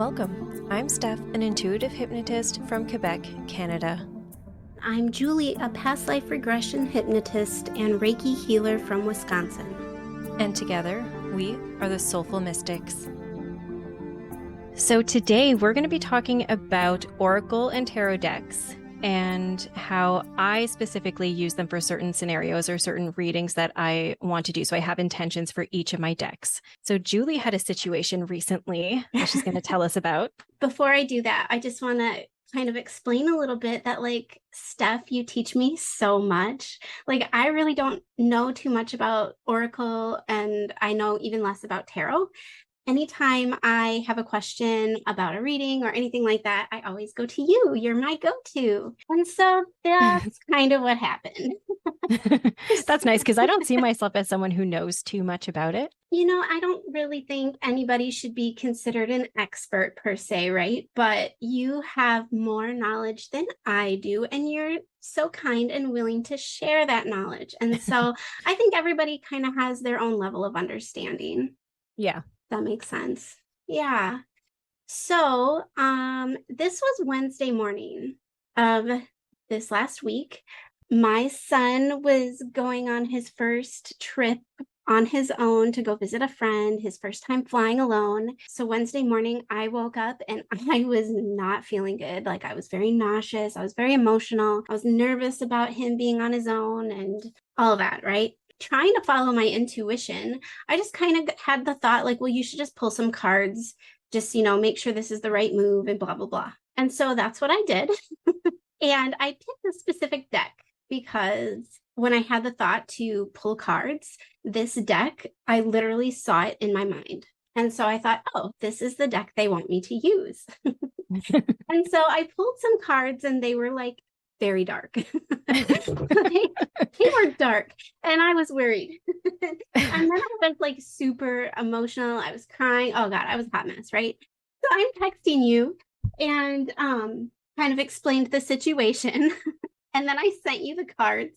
Welcome. I'm Steph, an intuitive hypnotist from Quebec, Canada. I'm Julie, a past life regression hypnotist and Reiki healer from Wisconsin. And together, we are the Soulful Mystics. So today we're going to be talking about Oracle and Tarot decks and how I specifically use them for certain scenarios or certain readings that I want to do. So I have intentions for each of my decks. So Julie had a situation recently that she's going to tell us about. Before I do that, I just want to kind of explain a little bit that, like, Steph, you teach me so much. Like, I really don't know too much about Oracle, and I know even less about tarot. Anytime I have a question about a reading or anything like that, I always go to you. You're my go-to. And so that's kind of what happened. That's nice, because I don't see myself as someone who knows too much about it. You know, I don't really think anybody should be considered an expert per se, right? But you have more knowledge than I do, and you're so kind and willing to share that knowledge. And so I think everybody kind of has their own level of understanding. Yeah. That makes sense. Yeah. So this was Wednesday morning of this last week. My son was going on his first trip on his own to go visit a friend, his first time flying alone. So Wednesday morning, I woke up and I was not feeling good. Like, I was very nauseous. I was very emotional. I was nervous about him being on his own and all of that, right? Trying to follow my intuition, I just kind of had the thought, like, well, you should just pull some cards, just, you know, make sure this is the right move and blah, blah, blah. And so that's what I did. And I picked a specific deck because when I had the thought to pull cards, this deck, I literally saw it in my mind. And so I thought, oh, this is the deck they want me to use. And so I pulled some cards and they were like very dark. They were dark and I was worried. And then I was like super emotional. I was crying. Oh God, I was a hot mess, right? So I'm texting you and kind of explained the situation. And then I sent you the cards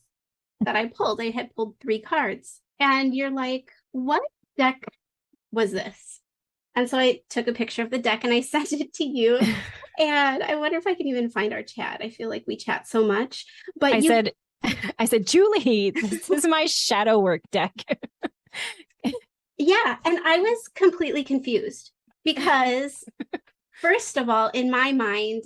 that I pulled. I had pulled 3 cards. And you're like, what deck was this? And so I took a picture of the deck and I sent it to you. And I wonder if I can even find our chat. I feel like we chat so much. But I said, Julie, this is my shadow work deck. Yeah. And I was completely confused because, first of all, in my mind,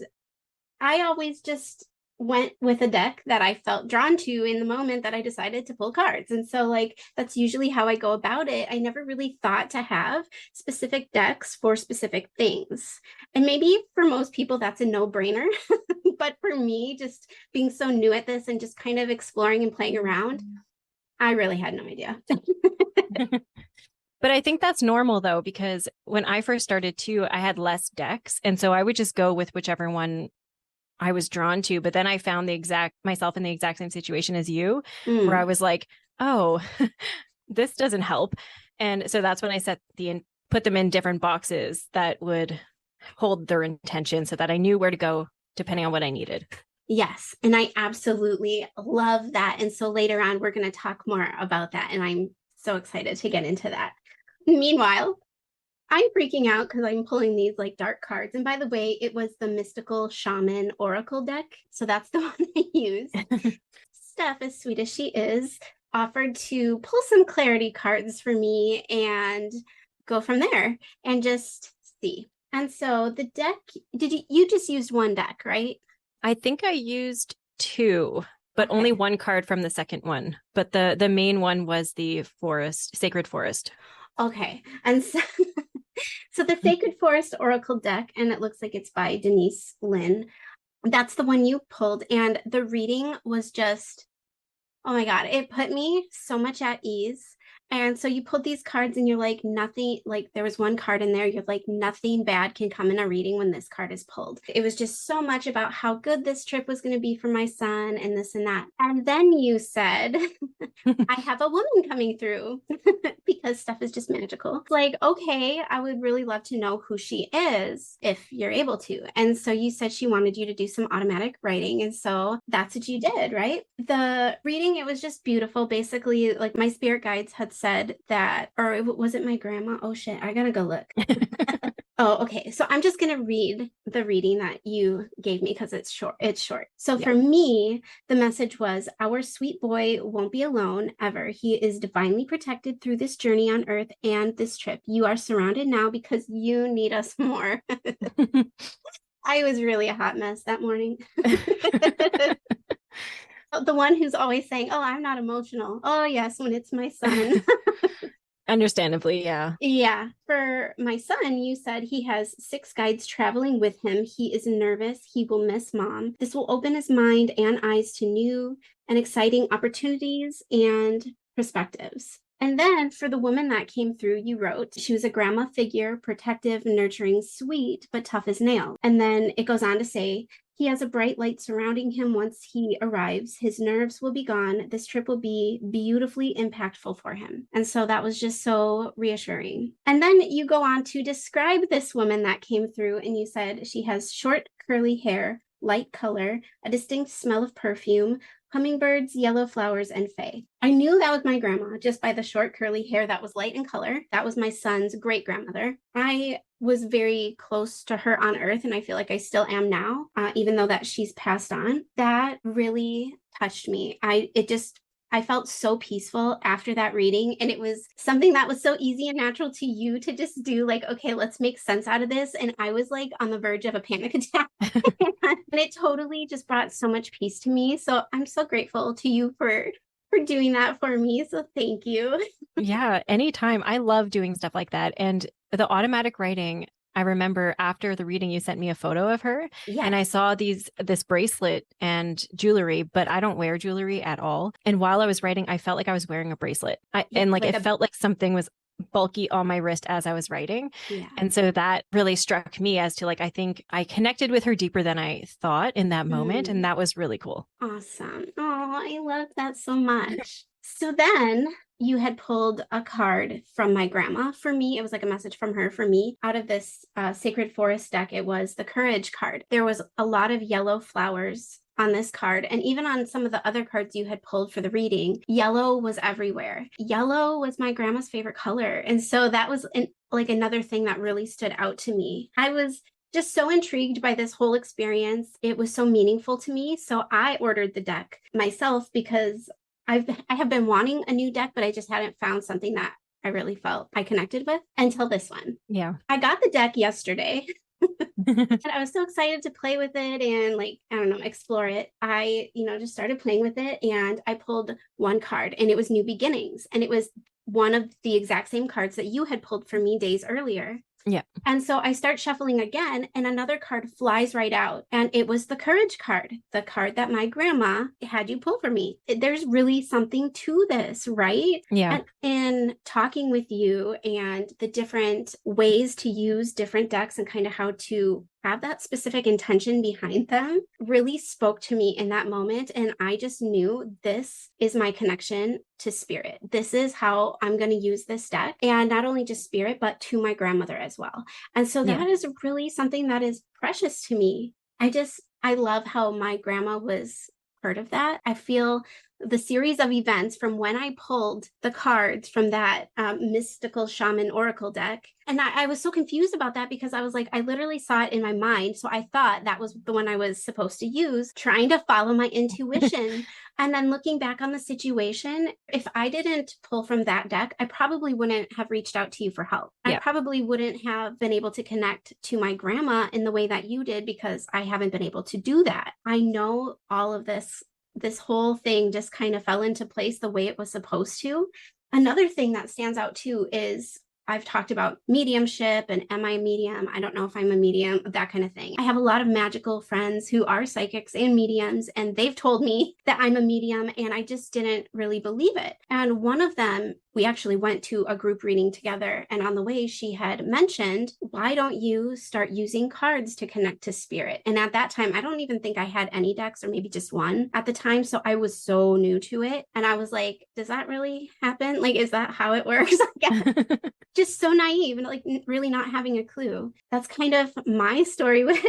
I always just went with a deck that I felt drawn to in the moment that I decided to pull cards. And so, like, that's usually how I go about it. I never really thought to have specific decks for specific things. And maybe for most people, that's a no-brainer. But for me, just being so new at this and just kind of exploring and playing around, I really had no idea. But I think that's normal, though, because when I first started too, I had less decks. And so I would just go with whichever one I was drawn to. But then I found myself in the exact same situation as you, where I was like, oh, this doesn't help. And so that's when I put them in different boxes that would hold their intention so that I knew where to go depending on what I needed. Yes. And I absolutely love that. And so later on, we're going to talk more about that. And I'm so excited to get into that. Meanwhile, I'm freaking out because I'm pulling these like dark cards. And by the way, it was the Mystical Shaman Oracle deck. So that's the one I used. Steph, as sweet as she is, offered to pull some clarity cards for me and go from there and just see. And so the deck, you just used one deck, right? I think I used 2, but only one card from the second one. But the main one was the Sacred Forest. Okay. And so the Sacred Forest Oracle deck, and it looks like it's by Denise, Linn. That's the one you pulled. And the reading was just, oh my God, it put me so much at ease. And so you pulled these cards and you're like, nothing, like there was one card in there, you're like, nothing bad can come in a reading when this card is pulled. It was just so much about how good this trip was going to be for my son and this and that. And then you said, I have a woman coming through because stuff is just magical. Like, okay, I would really love to know who she is if you're able to. And so you said she wanted you to do some automatic writing. And so that's what you did, right? The reading, it was just beautiful. Basically, like my spirit guides had said that, or was it my grandma? Oh shit, I gotta go look. Oh, okay. So I'm just going to read the reading that you gave me because it's short. It's short. So for me, the message was, our sweet boy won't be alone ever. He is divinely protected through this journey on earth and this trip. You are surrounded now because you need us more. I was really a hot mess that morning. The one who's always saying, oh, I'm not emotional. Oh, yes, when it's my son. Understandably, yeah. Yeah. For my son, you said he has 6 guides traveling with him. He is nervous. He will miss mom. This will open his mind and eyes to new and exciting opportunities and perspectives. And then for the woman that came through, you wrote, she was a grandma figure, protective, nurturing, sweet, but tough as nails. And then it goes on to say, he has a bright light surrounding him once he arrives. His nerves will be gone. This trip will be beautifully impactful for him. And so that was just so reassuring. And then you go on to describe this woman that came through, and you said she has short, curly hair, light color, a distinct smell of perfume, hummingbirds, yellow flowers, and fae. I knew that was my grandma just by the short curly hair that was light in color. That was my son's great grandmother. I was very close to her on earth, and I feel like I still am now, even though that she's passed on. That really touched me. I felt so peaceful after that reading, and it was something that was so easy and natural to you to just do, like, okay, let's make sense out of this. And I was like on the verge of a panic attack. And it totally just brought so much peace to me. So I'm so grateful to you for doing that for me. So thank you. Yeah, anytime. I love doing stuff like that. And the automatic writing, I remember after the reading, you sent me a photo of her, and I saw this bracelet and jewelry, but I don't wear jewelry at all. And while I was writing, I felt like I was wearing a bracelet. It felt like something was bulky on my wrist as I was writing. Yeah. And so that really struck me as to, like, I think I connected with her deeper than I thought in that moment. And that was really cool. Awesome. Oh, I love that so much. So then you had pulled a card from my grandma. For me, it was like a message from her for me. Out of this Sacred Forest deck, it was the Courage card. There was a lot of yellow flowers on this card, and even on some of the other cards you had pulled for the reading, yellow was everywhere. Yellow was my grandma's favorite color. And so that was another thing that really stood out to me. I was just so intrigued by this whole experience. It was so meaningful to me. So I ordered the deck myself because I have been wanting a new deck, but I just hadn't found something that I really felt I connected with until this one. Yeah. I got the deck yesterday. And I was so excited to play with it and explore it. I, just started playing with it, and I pulled one card, and it was New Beginnings. And it was one of the exact same cards that you had pulled for me days earlier. Yeah. And so I start shuffling again, and another card flies right out. And it was the Courage card, the card that my grandma had you pull for me. There's really something to this, right? Yeah. And in talking with you and the different ways to use different decks and kind of how to have that specific intention behind them really spoke to me in that moment. And I just knew this is my connection to spirit. This is how I'm going to use this deck. And not only just spirit, but to my grandmother as well. And so that is really something that is precious to me. I love how my grandma was part of that. I feel the series of events from when I pulled the cards from that mystical shaman oracle deck. And I was so confused about that because I was like, I literally saw it in my mind. So I thought that was the one I was supposed to use, trying to follow my intuition. And then looking back on the situation, if I didn't pull from that deck, I probably wouldn't have reached out to you for help. Yeah. I probably wouldn't have been able to connect to my grandma in the way that you did because I haven't been able to do that. I know all of this whole thing just kind of fell into place the way it was supposed to. Another thing that stands out too is I've talked about mediumship and am I a medium? I don't know if I'm a medium, that kind of thing. I have a lot of magical friends who are psychics and mediums, and they've told me that I'm a medium, and I just didn't really believe it. And one of them, we actually went to a group reading together, and on the way she had mentioned, why don't you start using cards to connect to spirit? And at that time, I don't even think I had any decks, or maybe just one at the time. So I was so new to it. And I was like, does that really happen? Like, is that how it works? Just so naive and like really not having a clue. That's kind of my story with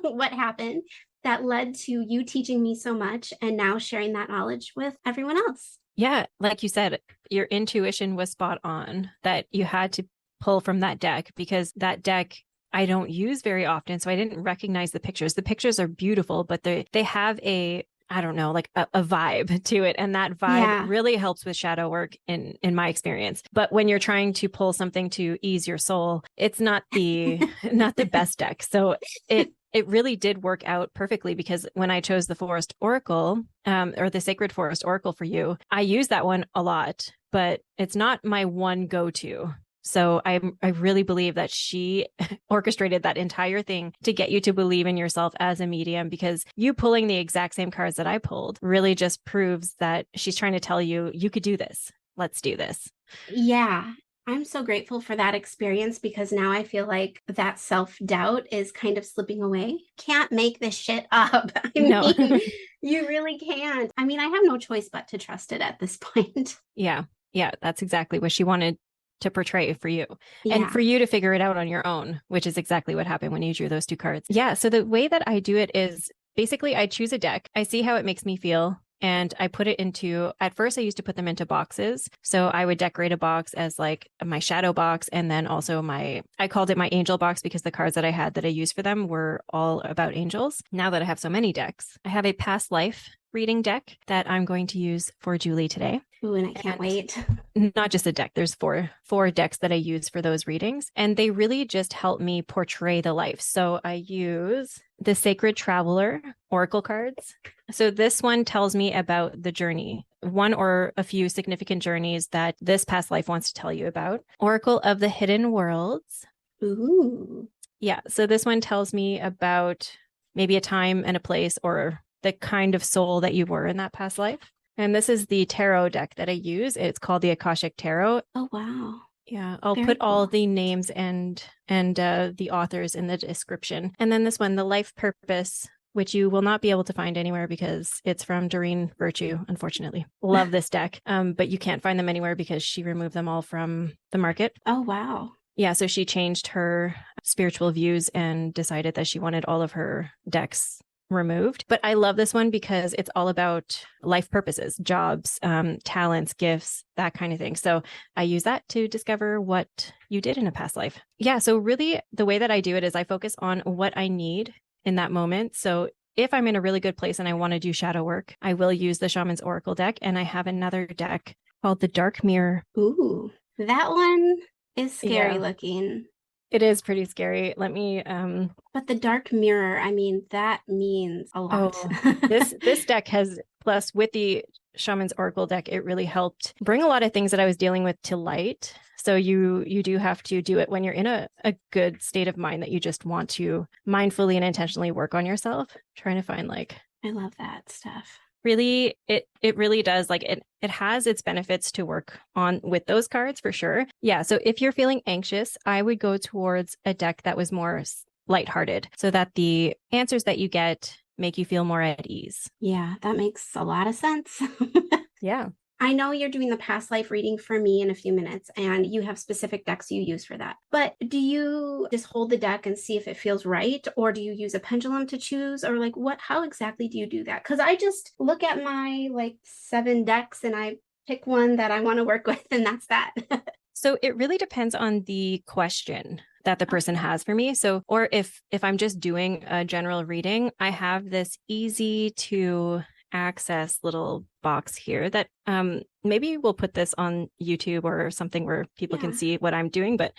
what happened that led to you teaching me so much and now sharing that knowledge with everyone else. Yeah. Like you said, your intuition was spot on, that you had to pull from that deck because that deck I don't use very often. So I didn't recognize the pictures. The pictures are beautiful, but they have I don't know, like a vibe to it. And that vibe really helps with shadow work in my experience. But when you're trying to pull something to ease your soul, it's not the not the best deck. So it really did work out perfectly, because when I chose the Forest Oracle, or the Sacred Forest Oracle for you, I use that one a lot, but it's not my one go-to. So I really believe that she orchestrated that entire thing to get you to believe in yourself as a medium, because you pulling the exact same cards that I pulled really just proves that she's trying to tell you, you could do this. Let's do this. Yeah. I'm so grateful for that experience, because now I feel like that self-doubt is kind of slipping away. Can't make this shit up. I mean, you really can't. I mean, I have no choice but to trust it at this point. Yeah. Yeah. That's exactly what she wanted to portray for you, and Yeah. for you to figure it out on your own, which is exactly what happened when you drew those two cards. Yeah. So the way that I do it is basically I choose a deck, I see how it makes me feel, and I put it into, at first I used to put them into boxes. So I would decorate a box as like my shadow box. And then also I called it my angel box, because the cards that I had that I used for them were all about angels. Now that I have so many decks, I have a past life reading deck that I'm going to use for Julie today. Ooh, and I can't wait. Not just a deck. There's four decks that I use for those readings, and they really just help me portray the life. So I use the Sacred Traveler Oracle cards. So this one tells me about the journey, one or a few significant journeys that this past life wants to tell you about. Oracle of the Hidden Worlds. Ooh. Yeah. So this one tells me about maybe a time and a place, or the kind of soul that you were in that past life. And this is the tarot deck that I use. It's called the Akashic Tarot. Oh, wow. Yeah, I'll Very put all cool. the names and the authors in the description. And then this one, the Life Purpose, which you will not be able to find anywhere because it's from Doreen Virtue, unfortunately. Love this deck, but you can't find them anywhere because she removed them all from the market. Oh, wow. Yeah, so she changed her spiritual views and decided that she wanted all of her decks removed. But I love this one because it's all about life purposes, jobs, talents, gifts, that kind of thing. So I use that to discover what you did in a past life. Yeah. So really the way that I do it is I focus on what I need in that moment. So if I'm in a really good place and I want to do shadow work, I will use the Shaman's Oracle deck. And I have another deck called the Dark Mirror. Ooh, that one is scary looking. It is pretty scary. Let me But the Dark Mirror, I mean, that means a lot. This deck has, plus with the Shaman's Oracle deck, it really helped bring a lot of things that I was dealing with to light. So you do have to do it when you're in a good state of mind that you just want to mindfully and intentionally work on yourself. Trying to find I love that stuff. Really, it really does, it has its benefits to work on with those cards for sure. Yeah. So if you're feeling anxious, I would go towards a deck that was more lighthearted, so that the answers that you get make you feel more at ease. Yeah, that makes a lot of sense. Yeah. I know you're doing the past life reading for me in a few minutes, and you have specific decks you use for that. But do you just hold the deck and see if it feels right? Or do you use a pendulum to choose? Or how exactly do you do that? Because I just look at my 7 decks and I pick one that I want to work with, and that's that. So it really depends on the question that the person has for me. So, or if I'm just doing a general reading, I have this easy to access little box here that maybe we'll put this on YouTube or something where people can see what I'm doing. But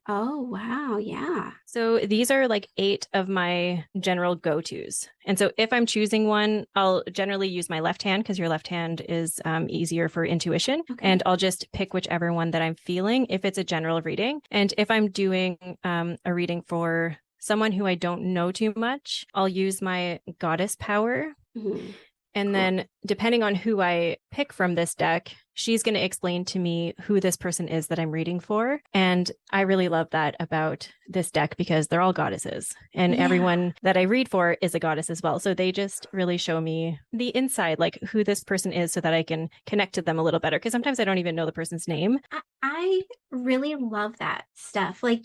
oh, wow. Yeah. So these are 8 of my general go-tos. And so if I'm choosing one, I'll generally use my left hand, because your left hand is easier for intuition. Okay. And I'll just pick whichever one that I'm feeling if it's a general reading. And if I'm doing a reading for someone who I don't know too much, I'll use my goddess power. Mm-hmm. And then depending on who I pick from this deck, she's going to explain to me who this person is that I'm reading for. And I really love that about this deck, because they're all goddesses, and everyone that I read for is a goddess as well. So they just really show me the inside, who this person is, so that I can connect to them a little better. Because sometimes I don't even know the person's name. I really love that stuff. I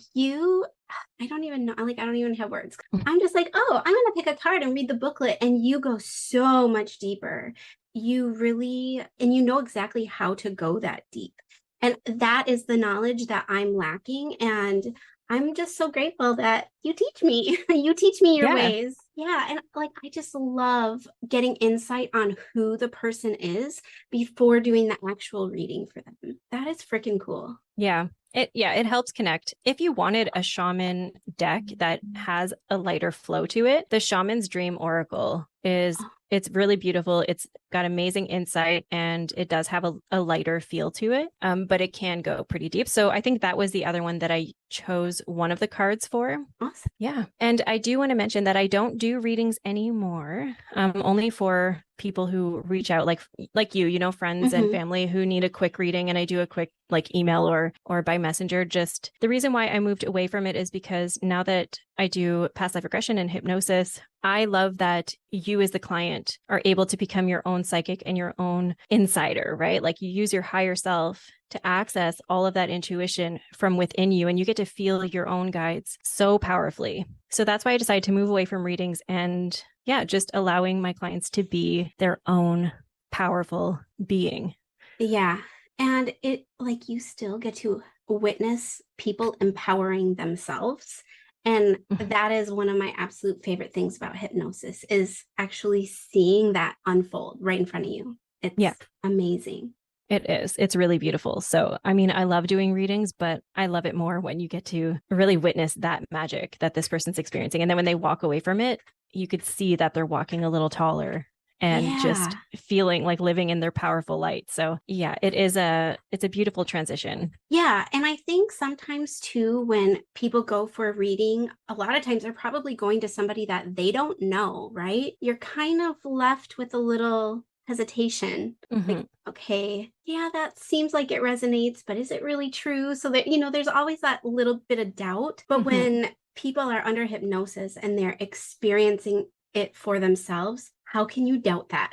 don't even know. I don't even have words. I'm just oh, I'm going to pick a card and read the booklet. And you go so much deeper. You really, and you know exactly how to go that deep. And that is the knowledge that I'm lacking. And I'm just so grateful that you teach me. You teach me your Yeah. ways. Yeah. And like, I just love getting insight on who the person is before doing the actual reading for them. That is freaking cool. Yeah. It helps connect. If you wanted a shaman deck that has a lighter flow to it, the Shaman's Dream Oracle is Oh, it's really beautiful. It's got amazing insight and it does have a lighter feel to it. But it can go pretty deep. So I think that was the other one that I chose one of the cards for. awesome. Yeah. And I do want to mention that I don't do readings anymore. Only for people who reach out like you know, friends and family who need a quick reading, and I do a quick like email or by messenger. Just the reason why I moved away from it is because now that I do past life regression and hypnosis, I love that you as the client are able to become your own psychic and your own insider, right? Like you use your higher self to access all of that intuition from within you, and you get to feel your own guides so powerfully. So that's why I decided to move away from readings and just allowing my clients to be their own powerful being. Yeah. And it like you still get to witness people empowering themselves. And that is one of my absolute favorite things about hypnosis is actually seeing that unfold right in front of you. It's amazing. It is. It's really beautiful. So, I mean, I love doing readings, but I love it more when you get to really witness that magic that this person's experiencing. And then when they walk away from it, you could see that they're walking a little taller and just feeling like living in their powerful light. So yeah, it's a beautiful transition. Yeah. And I think sometimes too, when people go for a reading, a lot of times they're probably going to somebody that they don't know, right? You're kind of left with a little hesitation. Like, okay, yeah, that seems like it resonates, but is it really true? So that, there's always that little bit of doubt. But when people are under hypnosis and they're experiencing it for themselves, how can you doubt that?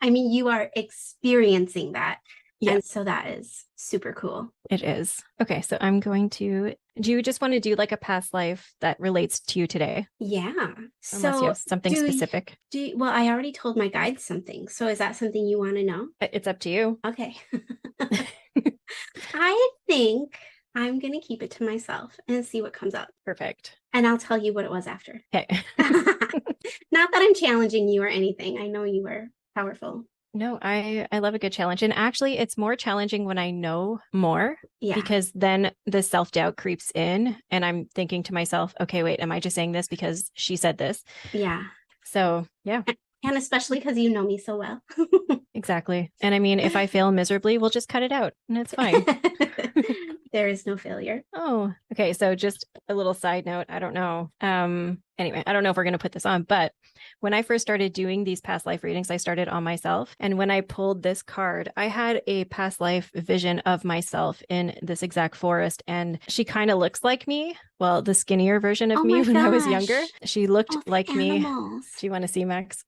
I mean, you are experiencing that. Yeah. And so that is super cool. It is. Okay. So I'm going to, do you just want to do like a past life that relates to you today? Yeah. Unless you have something specific. Well, I already told my guides something. So is that something you want to know? It's up to you. Okay. I think I'm going to keep it to myself and see what comes up. Perfect. And I'll tell you what it was after. Okay. Not that I'm challenging you or anything. I know you are powerful. No, I love a good challenge. And actually, it's more challenging when I know more because then the self-doubt creeps in and I'm thinking to myself, okay, wait, am I just saying this because she said this? Yeah. So, yeah. And especially because you know me so well. Exactly. And I mean, if I fail miserably, we'll just cut it out and it's fine. There is no failure. Oh, okay. So just a little side note. I don't know. Anyway, I don't know if we're going to put this on, but when I first started doing these past life readings, I started on myself. And when I pulled this card, I had a past life vision of myself in this exact forest. And she kind of looks like me. Well, the skinnier version of me when I was younger. She looked like me. Do you want to see, Max?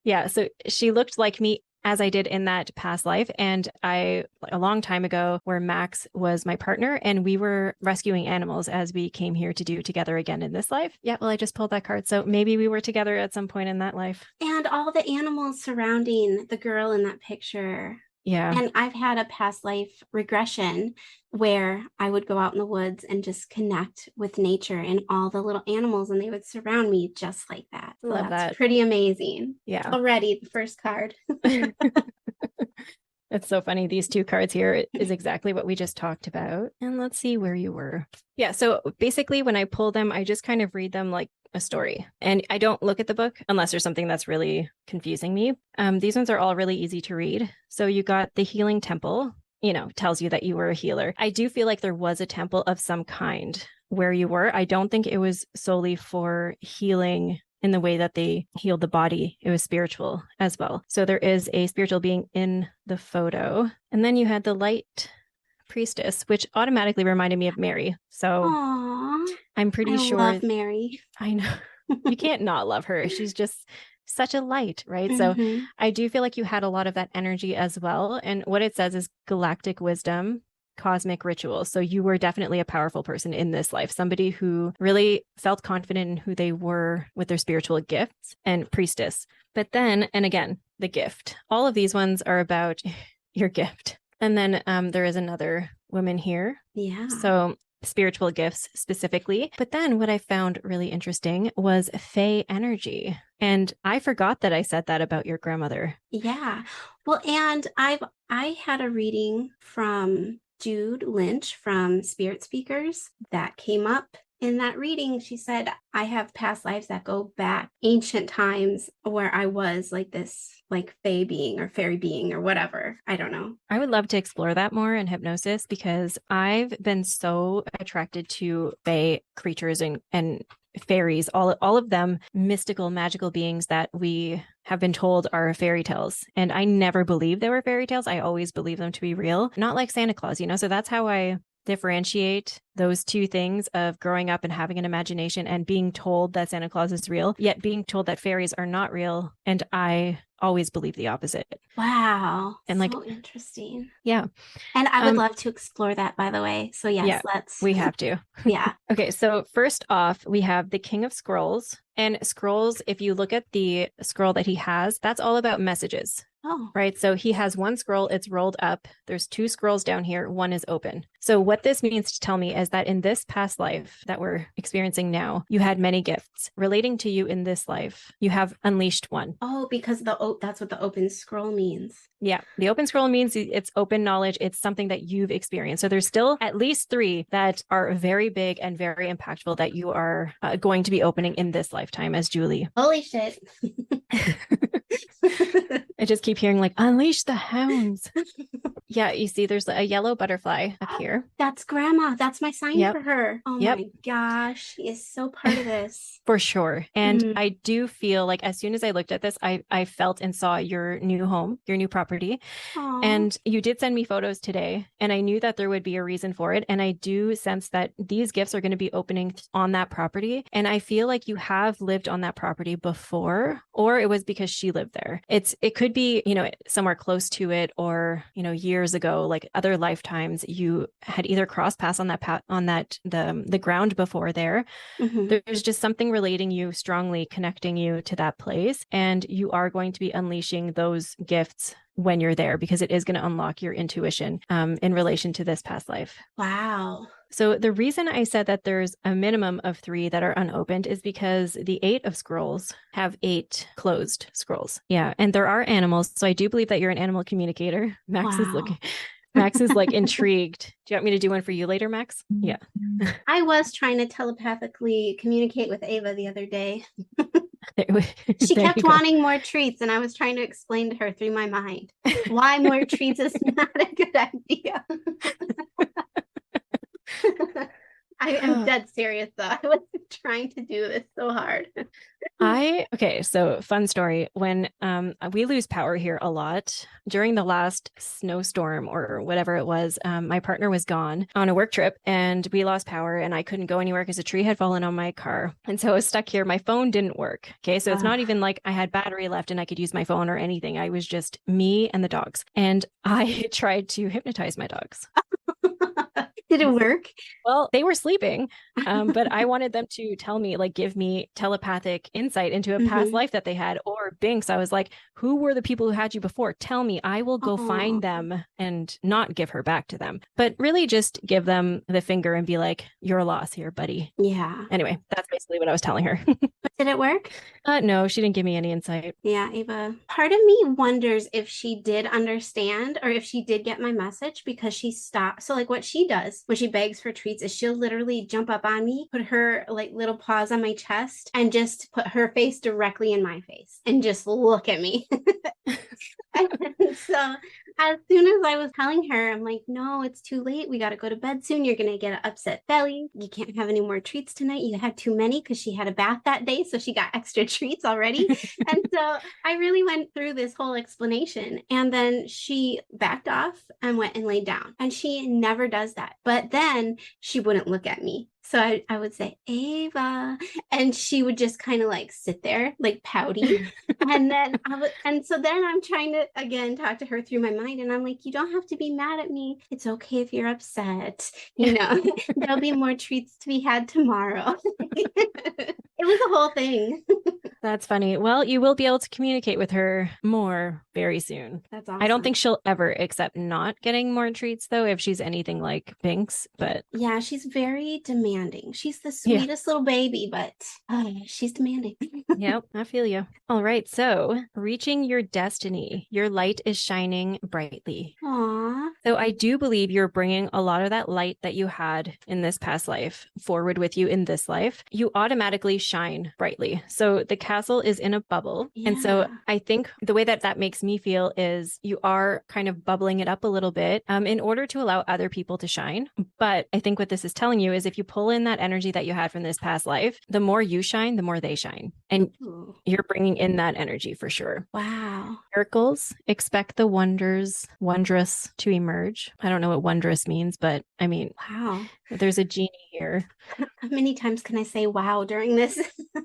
Yeah. So she looked like me as I did in that past life. And a long time ago, where Max was my partner and we were rescuing animals as we came here to do together again in this life. Yeah, well, I just pulled that card. So maybe we were together at some point in that life. And all the animals surrounding the girl in that picture. Yeah. And I've had a past life regression where I would go out in the woods and just connect with nature and all the little animals, and they would surround me just like that. So Love that. Pretty amazing. Yeah. Already the first card. It's so funny. These two cards here is exactly what we just talked about. And let's see where you were. Yeah. So basically, when I pull them, I just kind of read them like a story. And I don't look at the book unless there's something that's really confusing me. These ones are all really easy to read. So you got the Healing Temple, tells you that you were a healer. I do feel like there was a temple of some kind where you were. I don't think it was solely for healing in the way that they healed the body. It was spiritual as well. So there is a spiritual being in the photo. And then you had the Light Priestess, which automatically reminded me of Mary. So Aww, I'm pretty sure. I love Mary. I know. You can't not love her. She's just such a light, right? So I do feel like you had a lot of that energy as well. And what it says is galactic wisdom, cosmic rituals. So you were definitely a powerful person in this life, somebody who really felt confident in who they were with their spiritual gifts, and priestess. But then, and again, the gift. All of these ones are about your gift. And then there is another woman here. Yeah. So spiritual gifts specifically. But then what I found really interesting was Fey energy. And I forgot that I said that about your grandmother. Yeah. Well, and I had a reading from Jude Lynch from Spirit Speakers that came up in that reading. She said, I have past lives that go back ancient times where I was like this, like Fey being or fairy being or whatever. I don't know. I would love to explore that more in hypnosis because I've been so attracted to Fey creatures and fairies, all of them mystical, magical beings that we have been told are fairy tales. And I never believed they were fairy tales. I always believed them to be real, not like Santa Claus, you know? So that's how I differentiate those two things of growing up and having an imagination and being told that Santa Claus is real, yet being told that fairies are not real. And I always believe the opposite. Wow. And so like, interesting. yeah. And I would love to explore that, by the way. So yes, yeah, let's. we have to. Yeah. Okay. So first off, we have the King of Scrolls. And scrolls, if you look at the scroll that he has, that's all about messages. Oh. Right. So he has one scroll, it's rolled up. There's two scrolls down here. One is open. So what this means to tell me is that in this past life that we're experiencing now, you had many gifts relating to you in this life. You have unleashed one. Oh, because that's what the open scroll means. Yeah. The open scroll means it's open knowledge. It's something that you've experienced. So there's still at least 3 that are very big and very impactful that you are going to be opening in this lifetime as Julie. Holy shit. I just keep hearing like, unleash the hounds. Yeah, you see there's a yellow butterfly up here. That's grandma. That's my sign for her. Oh Yep. my gosh. She is so part of this. For sure. And I do feel like as soon as I looked at this, I felt and saw your new home, your new property. Aww. And you did send me photos today. And I knew that there would be a reason for it. And I do sense that these gifts are going to be opening on that property. And I feel like you have lived on that property before, or it was because she lived there. It could be, you know, somewhere close to it, or, you know, years ago, like other lifetimes, you had either crossed paths on the ground before there. Mm-hmm. There's just something relating you strongly, connecting you to that place. And you are going to be unleashing those gifts when you're there, because it is going to unlock your intuition in relation to this past life. Wow. So the reason I said that there's a minimum of 3 that are unopened is because the 8 of scrolls have 8 closed scrolls. Yeah. And there are animals. So I do believe that you're an animal communicator. Max is looking. Max is like intrigued. Do you want me to do one for you later, Max? Yeah. I was trying to telepathically communicate with Ava the other day. She kept wanting more treats, and I was trying to explain to her through my mind why more treats is not a good idea. I am dead serious though. I was trying to do this so hard. So fun story. When we lose power here a lot, during the last snowstorm or whatever it was, my partner was gone on a work trip and we lost power and I couldn't go anywhere because a tree had fallen on my car. And so I was stuck here. My phone didn't work. Okay. So it's not even like I had battery left and I could use my phone or anything. I was just me and the dogs. And I tried to hypnotize my dogs. Did it work? Well, they were sleeping, but I wanted them to tell me, like, give me telepathic insight into a past life that they had, or Binks. I was like, who were the people who had you before? Tell me, I will go find them and not give her back to them, but really just give them the finger and be like, you're a loss here, buddy. Yeah. Anyway, that's basically what I was telling her. But did it work? No, she didn't give me any insight. Yeah, Ava. Part of me wonders if she did understand or if she did get my message, because she stopped. So like what she does when she begs for treats is she'll literally jump up on me, put her like little paws on my chest, and just put her face directly in my face and just look at me. And so as soon as I was telling her, I'm like, no, it's too late. We got to go to bed soon. You're going to get an upset belly. You can't have any more treats tonight. You had too many because she had a bath that day. So she got extra treats already. And so I really went through this whole explanation. And then she backed off and went and laid down. And she never does that. But then she wouldn't look at me. So I would say, Ava, and she would just kind of like sit there, like pouty. And then so then I'm trying to, again, talk to her through my mind. And I'm like, you don't have to be mad at me. It's okay if you're upset. You know, there'll be more treats to be had tomorrow. It was a whole thing. That's funny. Well, you will be able to communicate with her more very soon. That's awesome. I don't think she'll ever accept not getting more treats, though, if she's anything like Binks. But yeah, she's very demanding. She's the sweetest little baby, but she's demanding. Yep, I feel you. All right. So, reaching your destiny, your light is shining brightly. Aww. So, I do believe you're bringing a lot of that light that you had in this past life forward with you in this life. You automatically shine brightly. So, the castle is in a bubble. And so, Yeah. I think the way that that makes me feel is you are kind of bubbling it up a little bit in order to allow other people to shine. But I think what this is telling you is if you pull in that energy that you had from this past life, the more you shine, the more they shine. And Ooh. you're bringing in that energy for sure. Wow. Miracles, expect the wondrous to emerge. I don't know what wondrous means, but I mean, wow. There's a genie here. How many times can I say wow during this?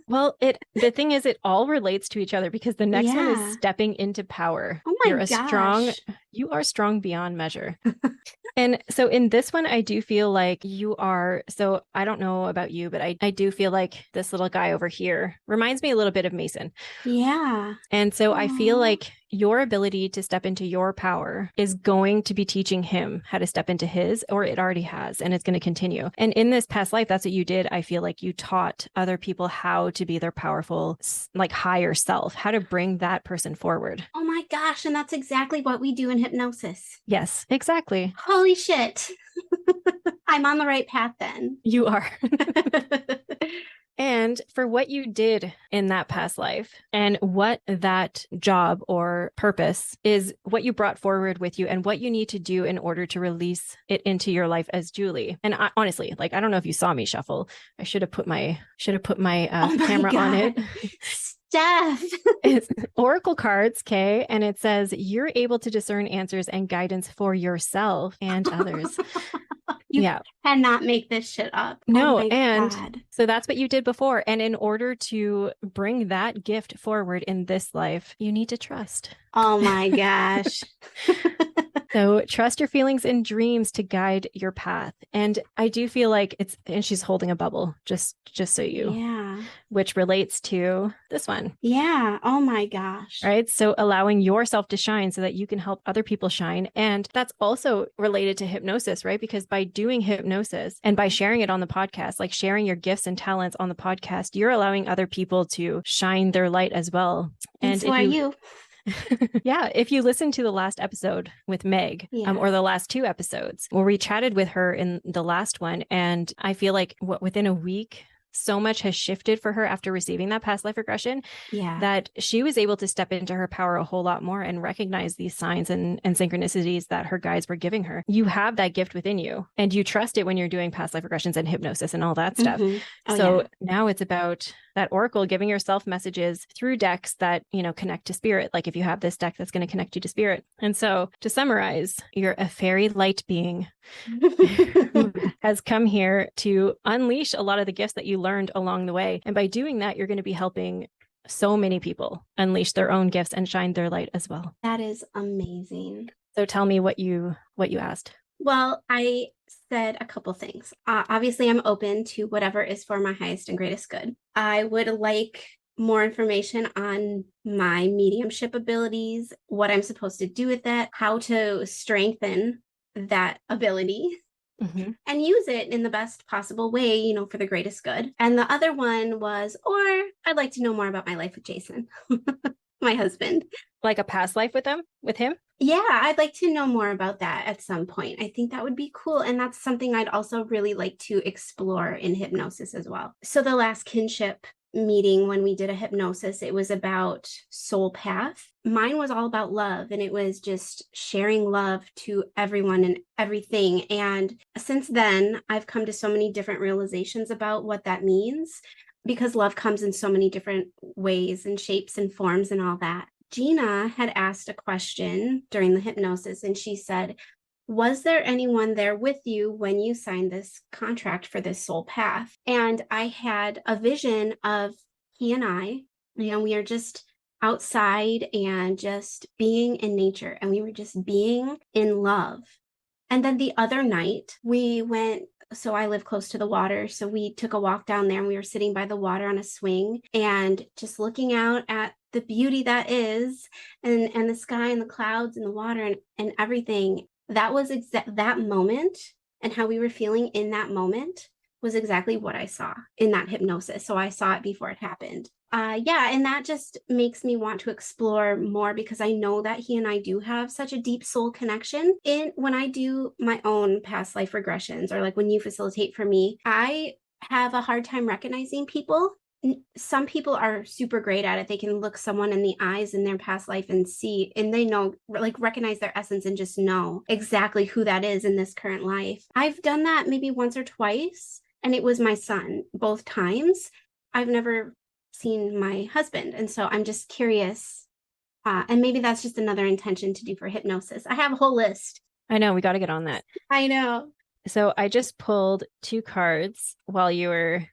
Well, the thing is, it all relates to each other because the next one is stepping into power. Oh my gosh. You are strong beyond measure. And so in this one, I do feel like you are, so I don't know about you, but I do feel like this little guy over here reminds me a little bit of Mason. Yeah. And so I feel like your ability to step into your power is going to be teaching him how to step into his, or it already has, and it's going to continue. And in this past life, that's what you did. I feel like you taught other people how to be their powerful, like higher self, how to bring that person forward. Oh my gosh. And that's exactly what we do in hypnosis. Yes, exactly. Holy shit. I'm on the right path then. You are. And for what you did in that past life and what that job or purpose is, what you brought forward with you and what you need to do in order to release it into your life as Julie. And honestly, like, I don't know if you saw me shuffle. I should have put my camera on it. Steph. It's oracle cards, Kay, and it says you're able to discern answers and guidance for yourself and others. You cannot make this shit up. No, and so that's what you did before. And in order to bring that gift forward in this life, you need to trust. Oh my gosh. So trust your feelings and dreams to guide your path. And I do feel like and she's holding a bubble, just so which relates to this one. Yeah. Oh my gosh. Right. So allowing yourself to shine so that you can help other people shine. And that's also related to hypnosis, right? Because by doing hypnosis and by sharing it on the podcast, like sharing your gifts and talents on the podcast, you're allowing other people to shine their light as well. And so are you. Yeah, if you listen to the last episode with Meg, or the last two episodes, where we chatted with her in the last one, and I feel like within a week, so much has shifted for her after receiving that past life regression that she was able to step into her power a whole lot more and recognize these signs and synchronicities that her guides were giving her. You have that gift within you and you trust it when you're doing past life regressions and hypnosis and all that stuff. Now it's about that oracle giving yourself messages through decks that, connect to spirit. Like if you have this deck that's going to connect you to spirit. And so to summarize, you're a fairy light being who has come here to unleash a lot of the gifts that you learned along the way. And by doing that, you're going to be helping so many people unleash their own gifts and shine their light as well. That is amazing. So tell me what you asked. Well, I said a couple things. Obviously, I'm open to whatever is for my highest and greatest good. I would like more information on my mediumship abilities, what I'm supposed to do with that, how to strengthen that ability and use it in the best possible way, for the greatest good. And the other one was, or I'd like to know more about my life with Jason, my husband. Like a past life with him? Yeah, I'd like to know more about that at some point. I think that would be cool. And that's something I'd also really like to explore in hypnosis as well. So the last kinship meeting when we did a hypnosis, it was about soul path. Mine was all about love, and it was just sharing love to everyone and everything. And since then, I've come to so many different realizations about what that means, because love comes in so many different ways and shapes and forms and all that. Gina had asked a question during the hypnosis, and she said, was there anyone there with you when you signed this contract for this soul path? And I had a vision of he and I, we are just outside and just being in nature, and we were just being in love. And then the other night we went So I live close to the water. So we took a walk down there and we were sitting by the water on a swing and just looking out at the beauty that is and the sky and the clouds and the water and everything. That was that moment and how we were feeling in that moment was exactly what I saw in that hypnosis. So I saw it before it happened. Yeah, and that just makes me want to explore more because I know that he and I do have such a deep soul connection. In when I do my own past life regressions or like when you facilitate for me, I have a hard time recognizing people. Some people are super great at it. They can look someone in the eyes in their past life and see, and they know, like recognize their essence and just know exactly who that is in this current life. I've done that maybe once or twice, and it was my son both times. I've never seen my husband. And so I'm just curious. And maybe that's just another intention to do for hypnosis. I have a whole list. I know, we got to get on that. I know. So I just pulled 2 cards while you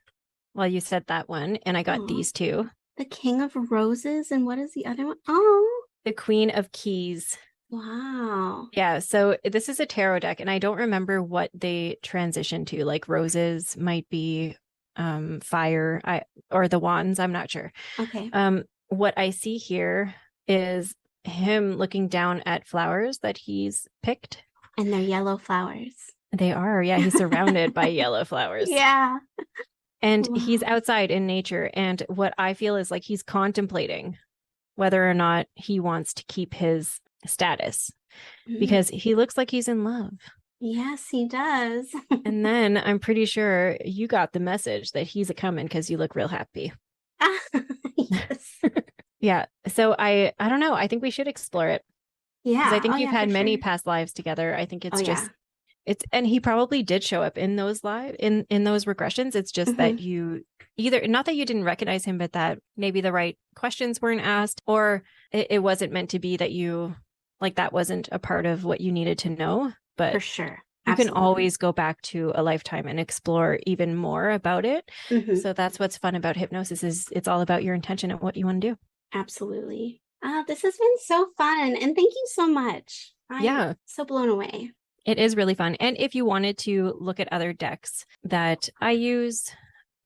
said that one, and I got these 2. The King of Roses, and what is the other one? Oh, the Queen of Keys. Wow. Yeah, so this is a tarot deck, and I don't remember what they transition to. Like roses might be fire, or the wands. I'm not sure. Okay. What I see here is him looking down at flowers that he's picked, and they're yellow flowers. They are. Yeah, he's surrounded by yellow flowers. Yeah. And he's outside in nature. And what I feel is like he's contemplating whether or not he wants to keep his status because he looks like he's in love. Yes, he does. And then I'm pretty sure you got the message that he's a coming because you look real happy. Yes. Yeah. So I don't know. I think we should explore it. Yeah. Because I think you've had many past lives together. I think it's and he probably did show up in those in those regressions. It's just that you either, not that you didn't recognize him, but that maybe the right questions weren't asked, or it wasn't meant to be that you, like, that wasn't a part of what you needed to know. But for sure. You can always go back to a lifetime and explore even more about it. So that's what's fun about hypnosis, is it's all about your intention and what you want to do. Absolutely. This has been so fun. And thank you so much. I'm so blown away. It is really fun. And if you wanted to look at other decks that I use,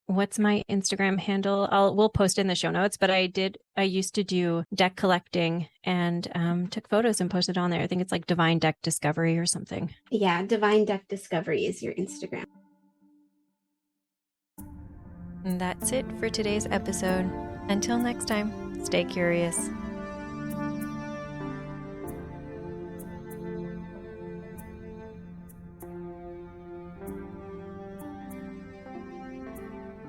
what's my Instagram handle? We'll post in the show notes, but I used to do deck collecting and took photos and posted on there. I think it's like Divine Deck Discovery or something. Yeah, Divine Deck Discovery is your Instagram. And that's it for today's episode. Until next time, stay curious.